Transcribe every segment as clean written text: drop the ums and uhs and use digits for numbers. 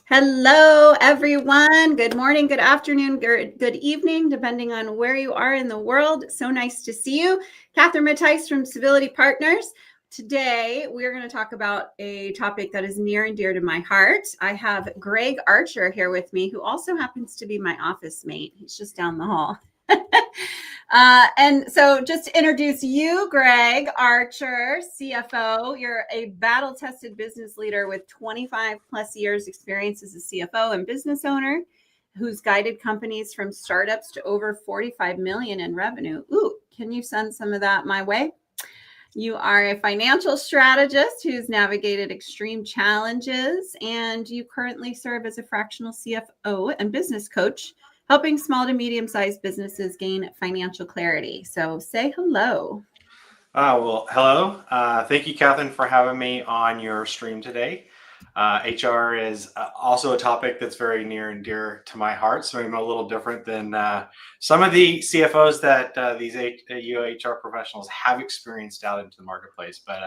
Hello, everyone. Good morning, good afternoon, good evening, depending on where you are in the world. So nice to see you. Catherine Mattice from Civility Partners. Today, we're going to talk about a topic that is near and dear to my heart. I have Greg Archer here with me, who also happens to be my office mate. He's just down the hall. And so just to introduce you, Greg Archer, CFO, you're a battle-tested business leader with 25 plus years experience as a CFO and business owner who's guided companies from startups to over 45 million in revenue. Ooh, can you send some of that my way? You are a financial strategist who's navigated extreme challenges, and you currently serve as a fractional CFO and business coach, helping small to medium-sized businesses gain financial clarity. So say hello. Hello. Thank you, Catherine, for having me on your stream today. HR is also a topic that's very near and dear to my heart, so I'm a little different than some of the CFOs that these HR professionals have experienced out into the marketplace, but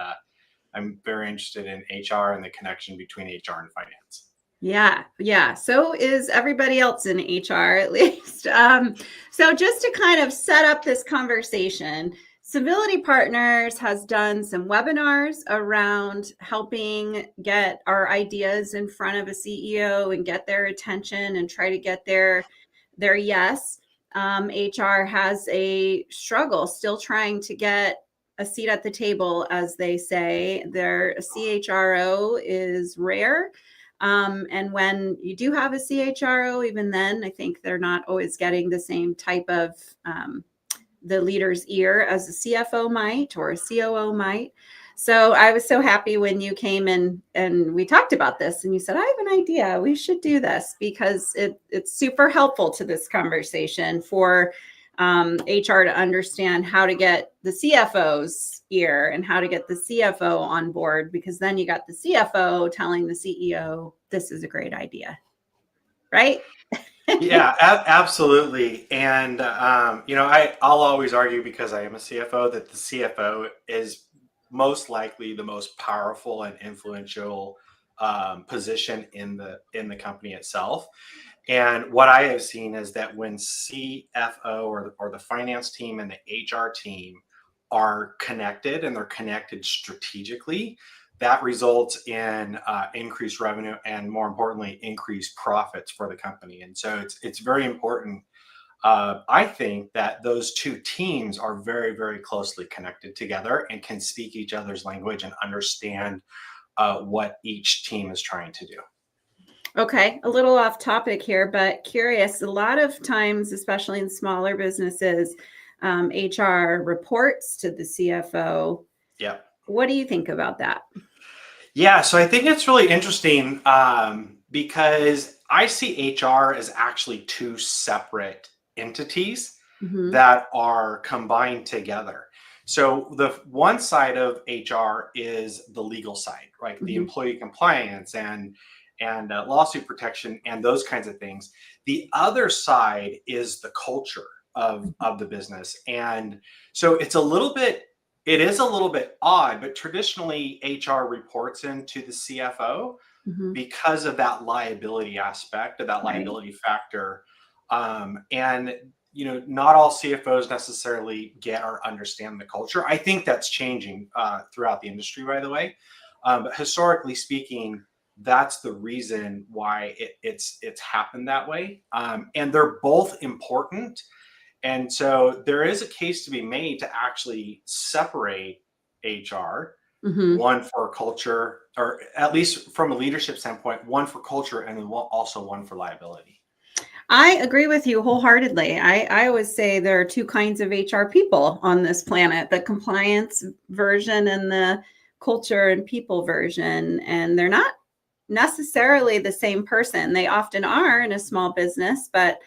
I'm very interested in HR and the connection between HR and finance. Yeah. So is everybody else in HR, at least. So just to kind of set up this conversation, Civility Partners has done some webinars around helping get our ideas in front of a CEO and get their attention and try to get their yes. HR has a struggle still trying to get a seat at the table, as they say. Their CHRO is rare. And when you do have a CHRO, even then, I think they're not always getting the same type of the leader's ear as a CFO might or a COO might. So I was so happy when you came in and we talked about this and you said, I have an idea. We should do this because it's super helpful to this conversation for HR to understand how to get the CFO's ear and how to get the CFO on board, because then you got the CFO telling the CEO, this is a great idea, right? Yeah, absolutely. And, I'll always argue, because I am a CFO, that the CFO is most likely the most powerful and influential position in the company itself. And what I have seen is that when CFO or the finance team and the HR team are connected, and they're connected strategically, that results in increased revenue and, more importantly, increased profits for the company. And so it's very important. I think that those two teams are very, very closely connected together and can speak each other's language and understand what each team is trying to do. Okay, a little off topic here, but curious. A lot of times, especially in smaller businesses, HR reports to the CFO. Yeah. What do you think about that? Yeah, so I think it's really interesting because I see HR as actually two separate entities that are combined together. So the one side of HR is the legal side, right? The employee compliance and lawsuit protection and those kinds of things. The other side is the culture of the business. And so it is a little bit odd, but traditionally HR reports into the CFO because of that liability aspect, of that liability factor. And not all CFOs necessarily get or understand the culture. I think that's changing throughout the industry, by the way. But historically speaking, that's the reason why it's happened that way. And they're both important. And so there is a case to be made to actually separate HR, one for culture, or at least from a leadership standpoint, one for culture and also one for liability. I agree with you wholeheartedly. I always say there are two kinds of HR people on this planet, the compliance version and the culture and people version. And they're not necessarily the same person. They often are in a small business, but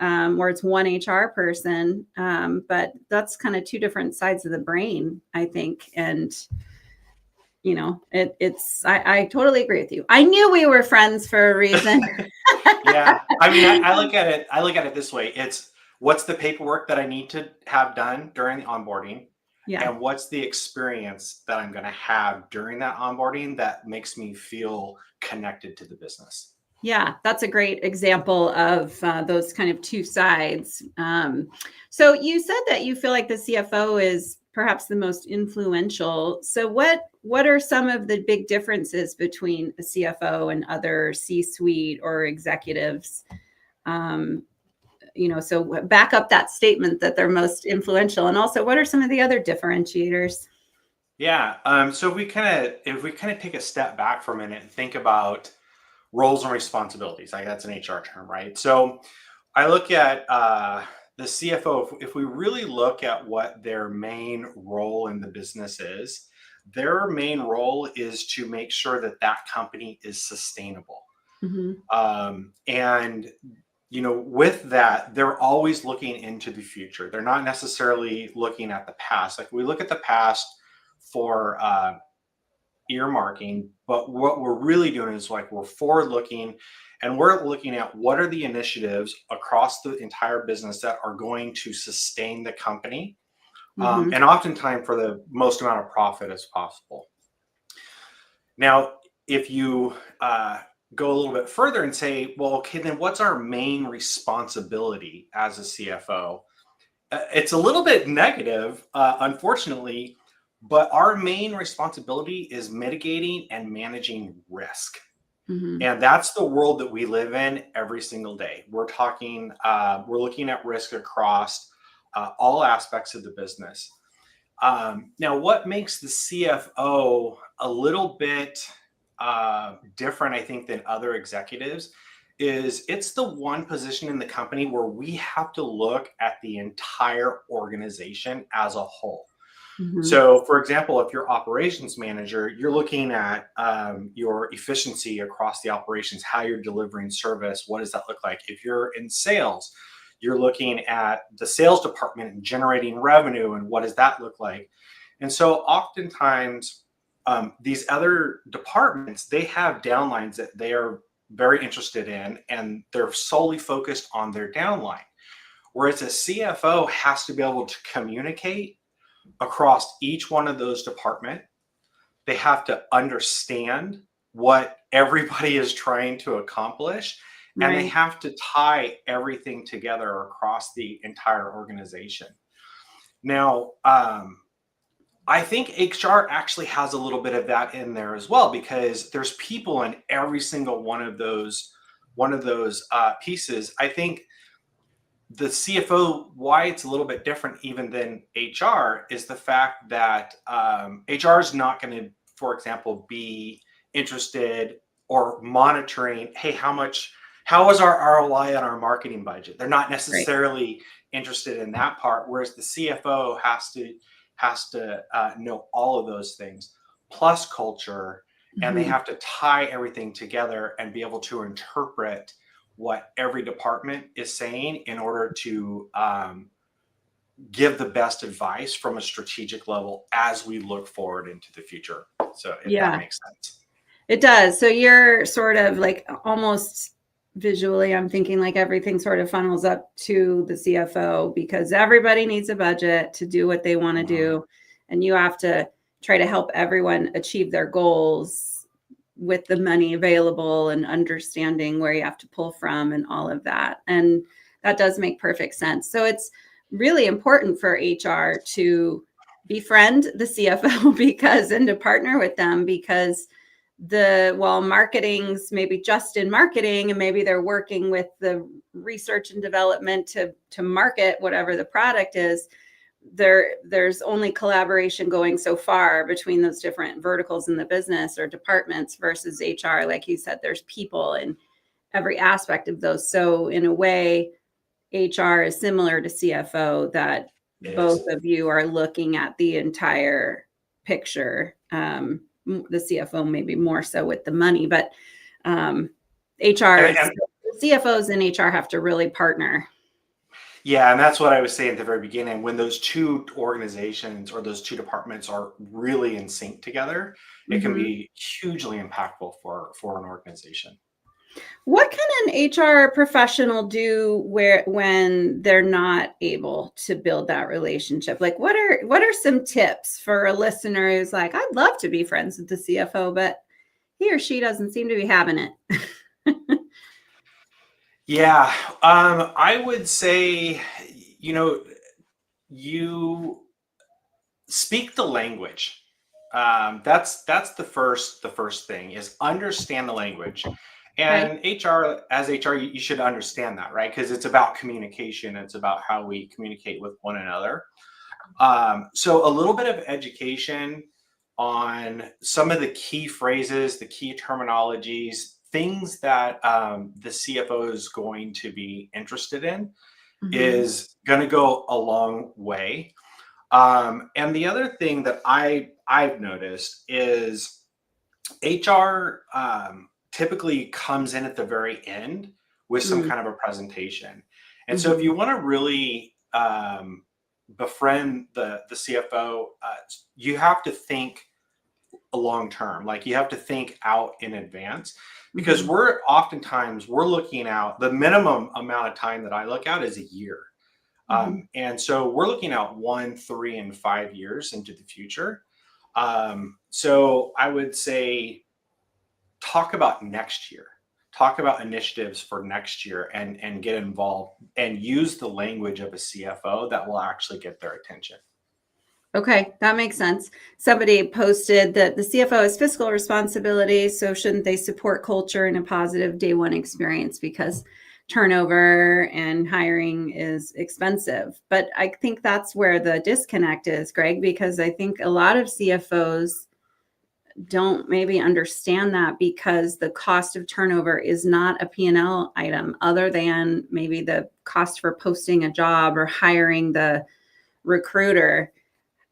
where it's one HR person. But that's kind of two different sides of the brain, I think. And I totally agree with you. I knew we were friends for a reason. Yeah. I mean, I look at it this way. It's what's the paperwork that I need to have done during the onboarding? Yeah. And what's the experience that I'm going to have during that onboarding that makes me feel connected to the business? Yeah, that's a great example of those kind of two sides. So you said that you feel like the CFO is perhaps the most influential. So what are some of the big differences between a CFO and other C-suite or executives? Um, so back up that statement that they're most influential, and also what are some of the other differentiators? Yeah. So if we kind of take a step back for a minute and think about roles and responsibilities, like that's an HR term, right? So I look at the CFO. If we really look at what their main role in the business is, their main role is to make sure that that company is sustainable. Mm-hmm. And with that, they're always looking into the future. They're not necessarily looking at the past. Like we look at the past for earmarking, but what we're really doing is like we're forward looking and we're looking at what are the initiatives across the entire business that are going to sustain the company, Mm-hmm. and oftentimes for the most amount of profit as possible. Now, if you go a little bit further and say, well, okay, then what's our main responsibility as a CFO? It's a little bit negative, unfortunately, but our main responsibility is mitigating and managing risk. Mm-hmm. And that's the world that we live in every single day. We're looking at risk across all aspects of the business. Now, what makes the CFO a little bit different, I think, than other executives is it's the one position in the company where we have to look at the entire organization as a whole. Mm-hmm. So, for example, if you're operations manager, you're looking at your efficiency across the operations, how you're delivering service. What does that look like? If you're in sales, you're looking at the sales department and generating revenue, and what does that look like? And so, oftentimes, these other departments, they have downlines that they are very interested in, and they're solely focused on their downline. Whereas a CFO has to be able to communicate across each one of those departments. They have to understand what everybody is trying to accomplish, and they Right. have to tie everything together across the entire organization. Now, I think HR actually has a little bit of that in there as well, because there's people in every single one of those pieces. I think the CFO, why it's a little bit different even than HR, is the fact that HR is not going to, for example, be interested or monitoring, hey, how is our ROI on our marketing budget? They're not Right. necessarily interested in that part, whereas the CFO has to know all of those things, plus culture, and they Mm-hmm. have to tie everything together and be able to interpret what every department is saying in order to give the best advice from a strategic level as we look forward into the future. So if that Yeah. makes sense. It does. So you're sort of like almost visually, I'm thinking like everything sort of funnels up to the CFO because everybody needs a budget to do what they want to Mhm. do. And you have to try to help everyone achieve their goals with the money available and understanding where you have to pull from and all of that. And that does make perfect sense. So it's really important for HR to befriend the CFO because and to partner with them because while marketing's maybe just in marketing and maybe they're working with the research and development to market whatever the product is, there's only collaboration going so far between those different verticals in the business or departments versus HR. Like you said, there's people in every aspect of those. So in a way, HR is similar to CFO, that It both is. of you are looking at the entire picture. The CFO maybe more so with the money, but HR And is CFOs and HR have to really partner. yeah, and that's what I was saying at the very beginning. When those two organizations or those two departments are really in sync together, it can Mhm. be hugely impactful for an organization. What can an HR professional do when they're not able to build that relationship? Like what are some tips for a listener who's like, I'd love to be friends with the CFO, but he or she doesn't seem to be having it. Yeah, I would say, you know, you speak the language. That's the first thing is understand the language. Okay. And HR, as HR, you should understand that, right? Because it's about communication. It's about how we communicate with one another. So a little bit of education on some of the key phrases, the key terminologies, things that the CFO is going to be interested in Hmm. is going to go a long way. And the other thing that I've noticed is HR typically comes in at the very end with some kind of a presentation. And so if Hmm. you want to really befriend the CFO, you have to think long term. Like you have to think out in advance because Hmm. we're looking out. The minimum amount of time that I look out is a year. Hmm. And so we're looking out 1, 3, and 5 years into the future. So I would say talk about next year, talk about initiatives for next year and get involved and use the language of a CFO that will actually get their attention. Okay, that makes sense. Somebody posted that the CFO has fiscal responsibility, so shouldn't they support culture and a positive day one experience because turnover and hiring is expensive? But I think that's where the disconnect is, Greg, because I think a lot of CFOs don't maybe understand that because the cost of turnover is not a P&L item other than maybe the cost for posting a job or hiring the recruiter.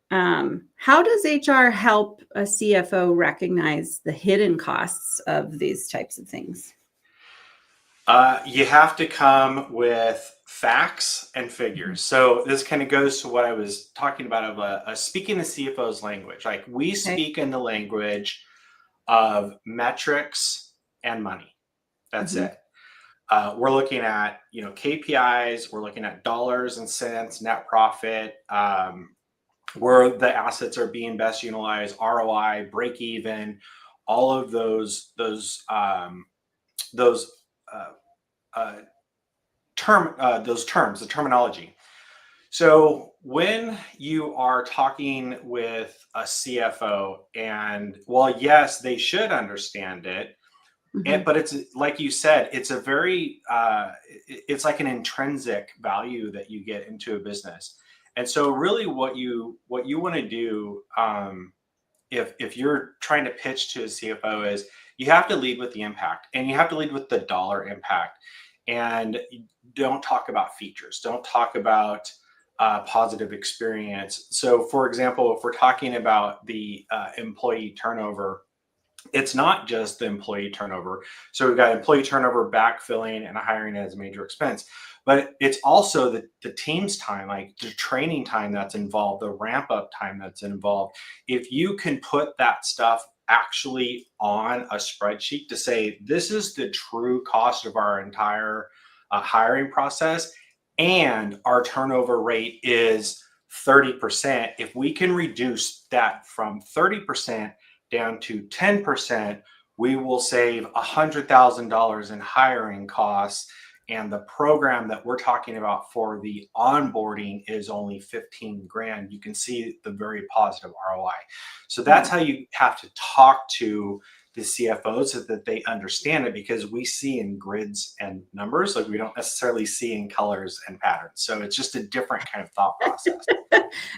How does HR help a CFO recognize the hidden costs of these types of things? You have to come with facts and Mhm. figures. So this kind of goes to what I was talking about of speaking the CFO's language. Like we Okay. speak in the language of metrics and money. That's Hmm. it. We're looking at KPIs. We're looking at dollars and cents, net profit, where the assets are being best utilized, ROI, break even, all of those uh, uh, those terms, the terminology. So when you are talking with a CFO, and well, yes, they should understand it, Hmm. but it's like you said, it's a very it's like an intrinsic value that you get into a business. And so really what you want to do, if you're trying to pitch to a CFO, is you have to lead with the impact and you have to lead with the dollar impact, and don't talk about features, don't talk about positive experience. So for example, if we're talking about the employee turnover, it's not just the employee turnover. So we've got employee turnover, backfilling, and hiring as a major expense. But it's also the team's time, like the training time that's involved, the ramp up time that's involved. If you can put that stuff actually on a spreadsheet to say, this is the true cost of our entire hiring process, and our turnover rate is 30%. If we can reduce that from 30% down to 10%, we will save $100,000 in hiring costs. And the program that we're talking about for the onboarding is only 15 grand. You can see the very positive ROI. So that's Wow. how you have to talk to the CFOs so that they understand it, because we see in grids and numbers, like we don't necessarily see in colors and patterns. So it's just a different kind of thought process.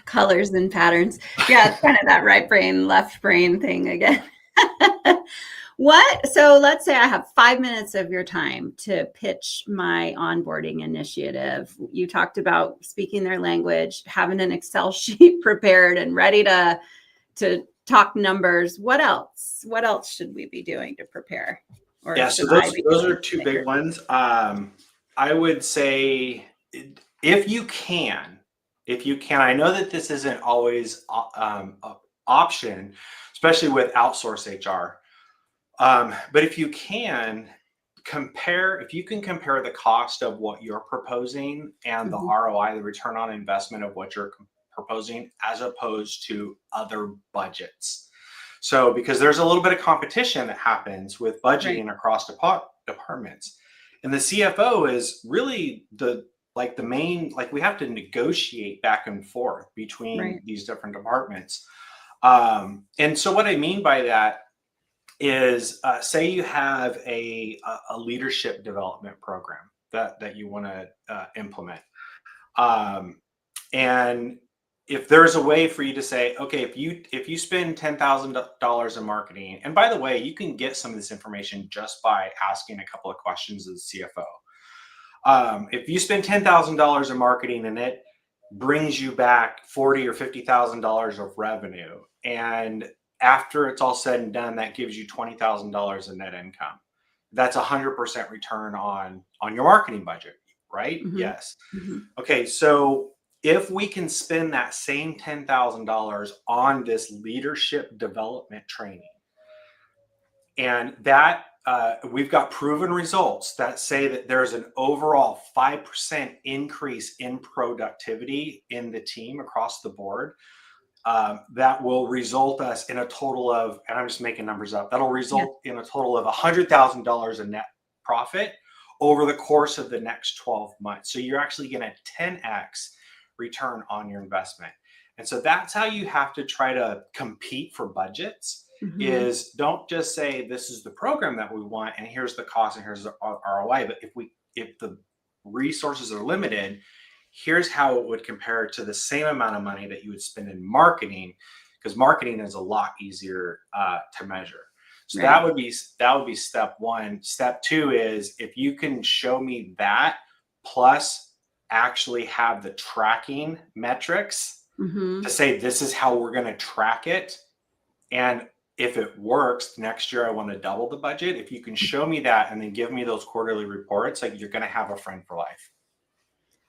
Colors and patterns. Yeah, it's kind of that right brain, left brain thing again. So let's say I have 5 minutes of your time to pitch my onboarding initiative. You talked about speaking their language, having an Excel sheet prepared and ready to talk numbers. What else? What else should we be doing to prepare? Or Yeah, should so I those be those doing are to two make big her? ones. I would say if you can, I know that this isn't always a option, especially with outsource HR. But if you can compare the cost of what you're proposing and the Mhm. ROI, the return on investment of what you're proposing, as opposed to other budgets. So, because there's a little bit of competition that happens with Right. budgeting across departments. And the CFO is really the main, like we have to negotiate back and forth between these different departments. And so what I mean by that is, say you have a leadership development program that you want to implement. And if there's a way for you to say, okay, if you spend $10,000 in marketing, and by the way, you can get some of this information just by asking a couple of questions of the CFO. If you spend $10,000 in marketing and it brings you back $40,000 or $50,000 of revenue, and after it's all said and done, that gives you $20,000 in net income. That's 100% return on your marketing budget, right? Mm-hmm. Yes. Mm-hmm. Okay, so if we can spend that same $10,000 on this leadership development training, and that we've got proven results that say that there's an overall 5% increase in productivity in the team across the board, that will result us in a total of, and I'm just making numbers up, that'll result in a total of $100,000 in net profit over the course of the next 12 months. So you're actually going to 10x return on your investment. And so that's how you have to try to compete for budgets. Mm-hmm. Is don't just say this is the program that we want and here's the cost and here's the ROI, but if the resources are limited, here's how it would compare to the same amount of money that you would spend in marketing, because marketing is a lot easier to measure. So that would be step one. Step two is if you can show me that plus actually have the tracking metrics to say this is how we're going to track it, and if it works next year I want to double the budget. If you can show me that and then give me those quarterly reports, like you're going to have a friend for life.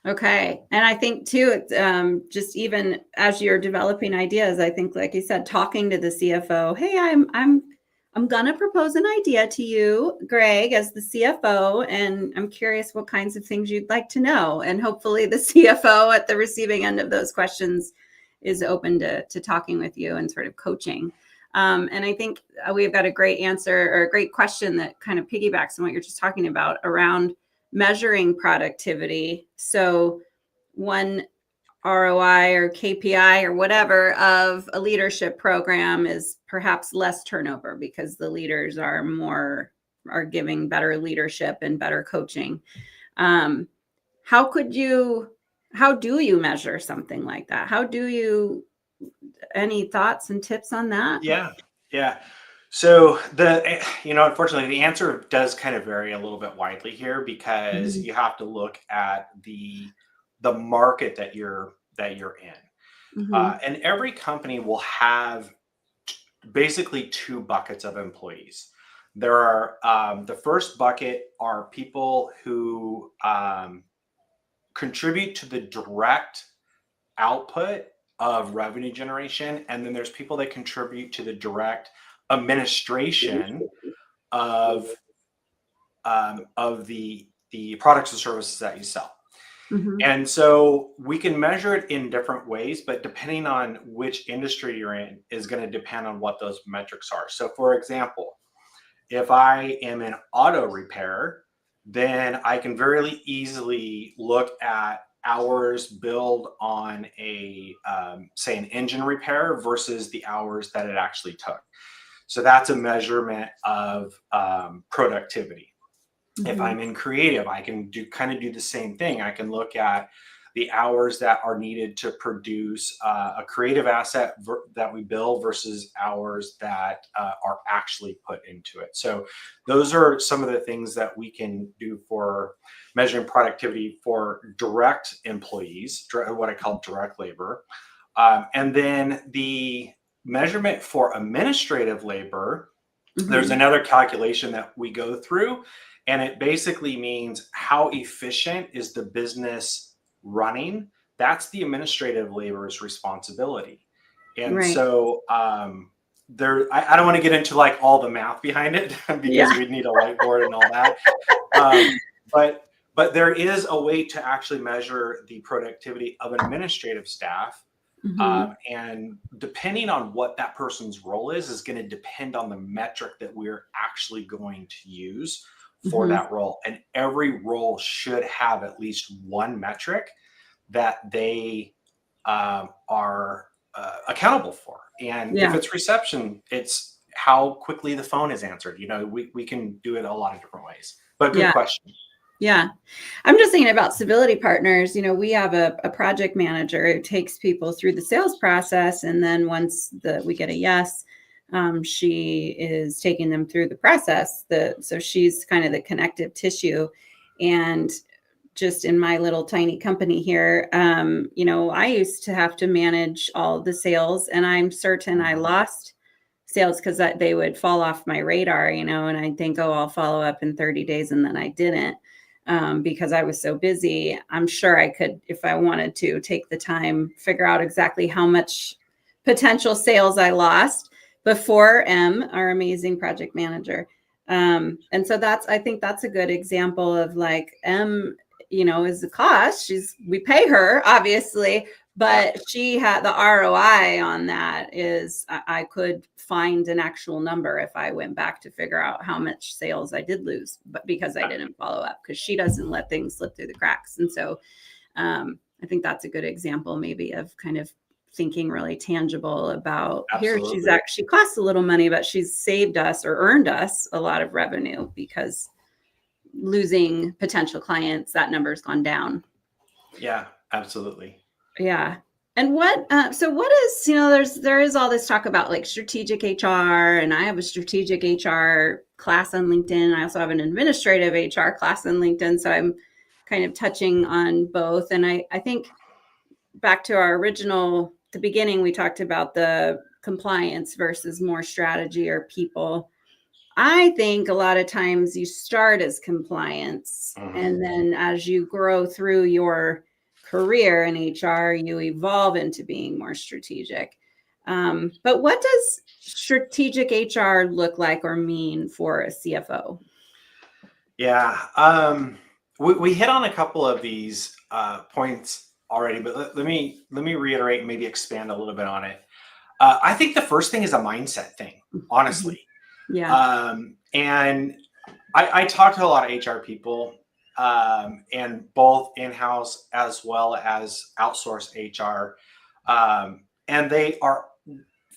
Okay. And I think too, it's just even as you're developing ideas, I think, like you said, talking to the CFO, hey, I'm going to propose an idea to you, Greg, as the CFO, and I'm curious what kinds of things you'd like to know. And hopefully the CFO at the receiving end of those questions is open to talking with you and sort of coaching. And I think we've got a great answer or a great question that kind of piggybacks on what you're just talking about around measuring productivity. So one ROI or KPI or whatever of a leadership program is perhaps less turnover because the leaders are giving better leadership and better coaching. How do you measure something like that? Any thoughts and tips on that? Yeah. So unfortunately, the answer does kind of vary a little bit widely here because you have to look at the market that you're in, and every company will have basically two buckets of employees. There are the first bucket are people who contribute to the direct output of revenue generation, and then there's people that contribute to the direct administration of the products and services that you sell. And so we can measure it in different ways, but depending on which industry you're in is going to depend on what those metrics are. So for example, if I am in auto repair, then I can very easily look at hours billed on say an engine repair versus the hours that it actually took. So that's a measurement of productivity. If I'm in creative, I can do the same thing. I can look at the hours that are needed to produce a creative asset that we bill versus hours that are actually put into it. So those are some of the things that we can do for measuring productivity for direct employees, what I call direct labor. And then the measurement for administrative labor, there's another calculation that we go through, and it basically means how efficient is the business running. That's the administrative labor's responsibility. And so I don't want to get into like all the math behind it because we'd need a whiteboard and all that. But there is a way to actually measure the productivity of an administrative staff. And depending on what that person's role is going to depend on the metric that we're actually going to use for that role. And every role should have at least one metric that they are accountable for. And if it's reception, it's how quickly the phone is answered. We can do it a lot of different ways. But good question. Yeah. I'm just thinking about civility partners. We have a project manager who takes people through the sales process. And then once we get a yes, she is taking them through the process. So she's kind of the connective tissue. And just in my little tiny company here, I used to have to manage all the sales, and I'm certain I lost sales because they would fall off my radar, and I'd think, oh, I'll follow up in 30 days. And then I didn't. Because I was so busy. I'm sure I could, if I wanted to, take the time, figure out exactly how much potential sales I lost before our amazing project manager. And so I think that's a good example of like is the cost. We pay her, obviously, but she had the ROI on that is I could find an actual number if I went back to figure out how much sales I did lose, but because I didn't follow up, because she doesn't let things slip through the cracks. And so I think that's a good example maybe of kind of thinking really tangible about here. She's actually cost a little money, but she's saved us or earned us a lot of revenue because losing potential clients, that number's gone down. Yeah, absolutely. Yeah. And so what is, there is all this talk about like strategic HR, and I have a strategic HR class on LinkedIn. I also have an administrative HR class on LinkedIn. So I'm kind of touching on both. And I think back to the beginning, we talked about the compliance versus more strategy or people. I think a lot of times you start as compliance, and then as you grow through your career in HR, you evolve into being more strategic. But what does strategic HR look like or mean for a CFO? Yeah, we hit on a couple of these points already, but let me reiterate and maybe expand a little bit on it. I think the first thing is a mindset thing, honestly. Yeah. And I talk to a lot of HR people, and both in-house as well as outsourced HR. And they are,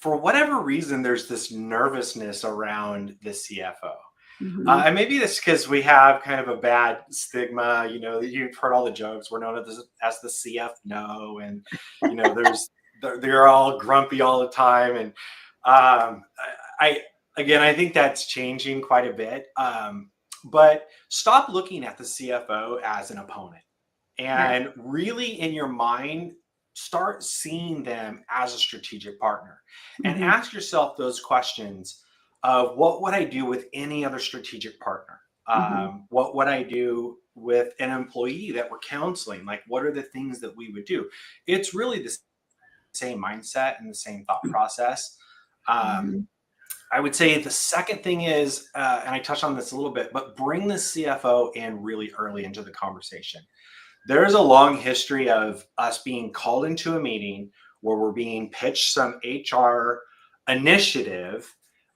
for whatever reason, there's this nervousness around the CFO. And maybe that's because we have kind of a bad stigma. You've heard all the jokes. We're known as the CF no, and they're all grumpy all the time. And I think that's changing quite a bit. But stop looking at the CFO as an opponent, and really in your mind, start seeing them as a strategic partner, and ask yourself those questions of what would I do with any other strategic partner? What would I do with an employee that we're counseling? Like, what are the things that we would do? It's really the same mindset and the same thought process. I would say the second thing is, and I touched on this a little bit, but bring the CFO in really early into the conversation. There's a long history of us being called into a meeting where we're being pitched some HR initiative,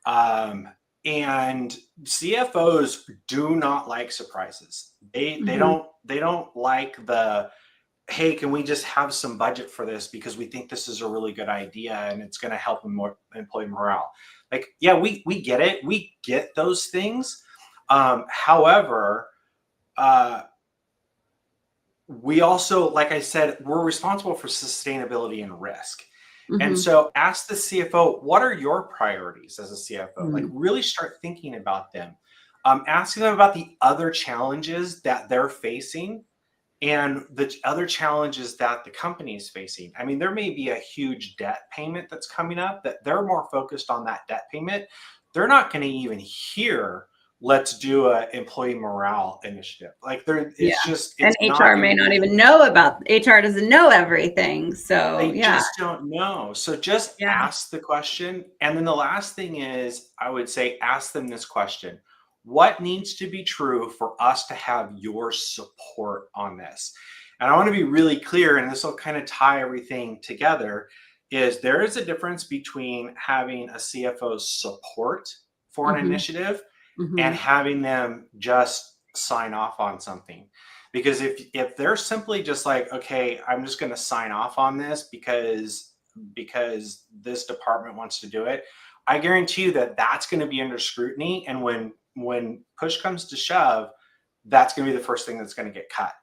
and CFOs do not like surprises. They don't like the, hey, can we just have some budget for this because we think this is a really good idea and it's going to help employee morale. Like, yeah, we get it. We get those things. However, we also, like I said, we're responsible for sustainability and risk. And so ask the CFO, what are your priorities as a CFO? Like, really start thinking about them. Asking them about the other challenges that they're facing and the other challenges that the company is facing. I mean, there may be a huge debt payment that's coming up that they're more focused on that debt payment. They're not going to even hear, let's do an employee morale initiative. Like, it's and HR may not even know about, HR doesn't know everything. So they just don't know. So just ask the question. And then the last thing is, I would say, ask them this question: what needs to be true for us to have your support on this? And I want to be really clear, and this will kind of tie everything together, is there is a difference between having a CFO's support for an initiative and having them just sign off on something. Because if they're simply just like, okay, I'm just going to sign off on this because this department wants to do it, I guarantee you that that's going to be under scrutiny. And when push comes to shove, that's going to be the first thing that's going to get cut.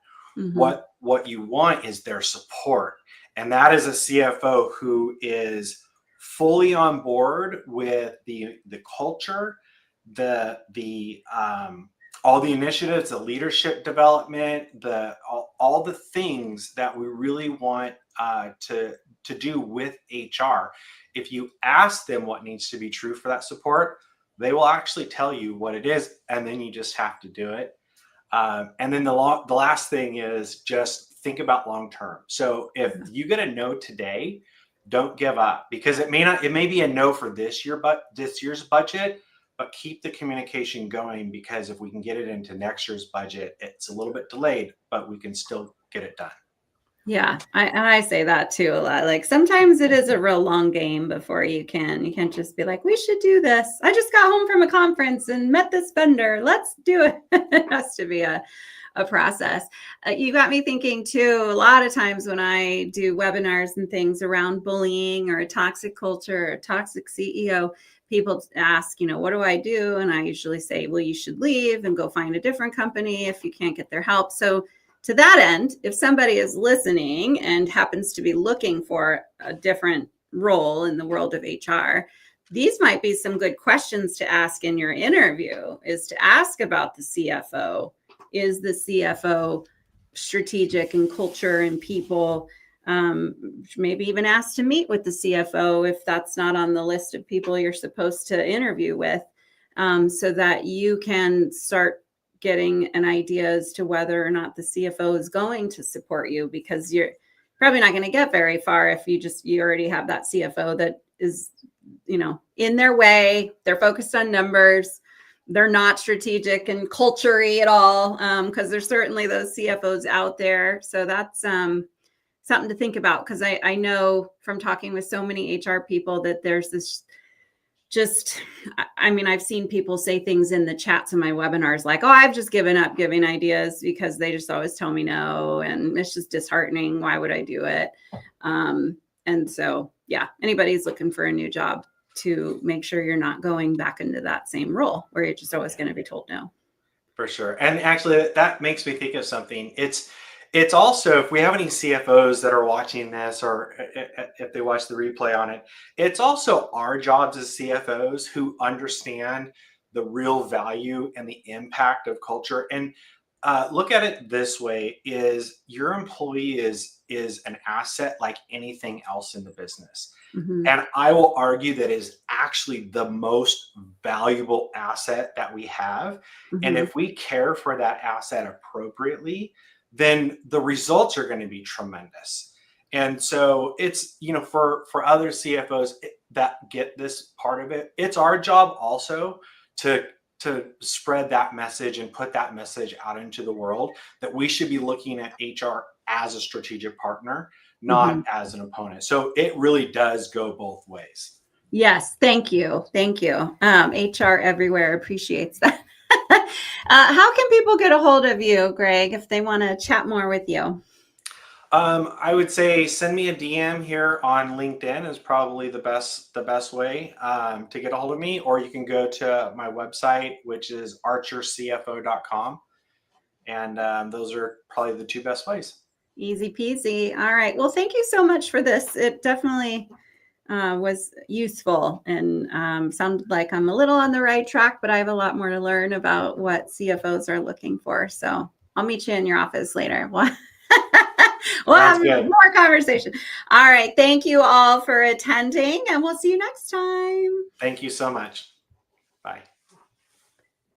What you want is their support. And that is a CFO who is fully on board with the culture, all the initiatives, the leadership development, all the things that we really want to do with HR. If you ask them what needs to be true for that support, they will actually tell you what it is, and then you just have to do it. And then the last thing is just think about long term. So if you get a no today, don't give up, because it may be a no for this year's budget, but keep the communication going, because if we can get it into next year's budget, it's a little bit delayed, but we can still get it done. Yeah, I say that too a lot. Like sometimes it is a real long game before you can't just be like, we should do this. I just got home from a conference and met this vendor. Let's do it. It has to be a process. You got me thinking too, a lot of times when I do webinars and things around bullying or a toxic culture or a toxic CEO, people ask, what do I do? And I usually say, well, you should leave and go find a different company if you can't get their help. So to that end, if somebody is listening and happens to be looking for a different role in the world of HR, these might be some good questions to ask in your interview, is to ask about the CFO. Is the CFO strategic in culture and people? Maybe even ask to meet with the CFO if that's not on the list of people you're supposed to interview with, so that you can start getting an idea as to whether or not the CFO is going to support you, because you're probably not going to get very far if you already have that CFO that is, in their way. They're focused on numbers. They're not strategic and culture-y at all, because there's certainly those CFOs out there. So that's something to think about, because I know from talking with so many HR people that there's this I've seen people say things in the chats of my webinars like, oh, I've just given up giving ideas because they just always tell me no, and it's just disheartening. Why would I do it? And so, yeah, anybody's looking for a new job, to make sure you're not going back into that same role where you're just always going to be told no. For sure. And actually, that makes me think of something. It's also, if we have any CFOs that are watching this, or if they watch the replay on it, it's also our jobs as CFOs who understand the real value and the impact of culture. And look at it this way: is your employee is an asset like anything else in the business. And I will argue that is actually the most valuable asset that we have. And if we care for that asset appropriately, then the results are going to be tremendous. And so it's, for other CFOs that get this part of it, it's our job also to spread that message and put that message out into the world, that we should be looking at HR as a strategic partner, not as an opponent. So it really does go both ways. Yes. Thank you. HR everywhere appreciates that. How can people get a hold of you, Greg, if they want to chat more with you? I would say send me a DM here on LinkedIn is probably the best way to get a hold of me, or you can go to my website, which is archercfo.com. And those are probably the two best ways. Easy peasy. All right. Well, thank you so much for this. It definitely was useful, and sounded like I'm a little on the right track, but I have a lot more to learn about what CFOs are looking for. So I'll meet you in your office later. We'll have more conversation. All right. Thank you all for attending, and we'll see you next time. Thank you so much.